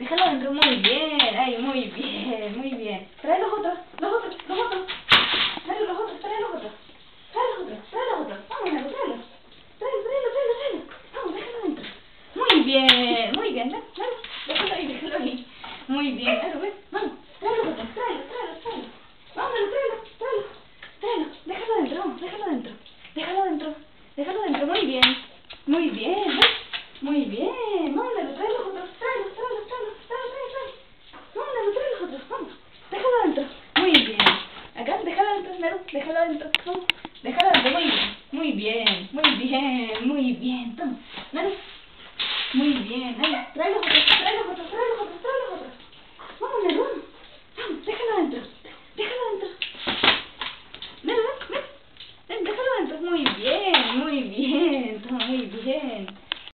déjalo adentro, muy bien, ay, muy bien, muy bien. Trae los otros, los otros, los otros. Trae los otros, trae los otros. Trae los otros, trae los otros. Vamos, Naru, tráelos. Tráelo. Vamos, déjalo adentro. Muy bien, ven, Naru, déjalo ahí. Muy bien, Naru, ven, vamos, trae los otros, tráelo. Vamos, Naru, tráelo. Déjalo adentro, vamos, déjalo adentro, muy bien, ven. Muy bien, vamos, Naru, trae los otros, tráelos. Vamos, Naru, trae los otros, vamos, déjalo adentro. Muy bien, acá, déjalo adentro, Naru, déjalo adentro, vamos, déjalo adentro, muy bien, toma, Naru, muy bien, Naru, trae los otros. Vamos, Naru, vamos, déjalo adentro. Naru, ven, déjalo adentro, muy bien, toma, muy bien.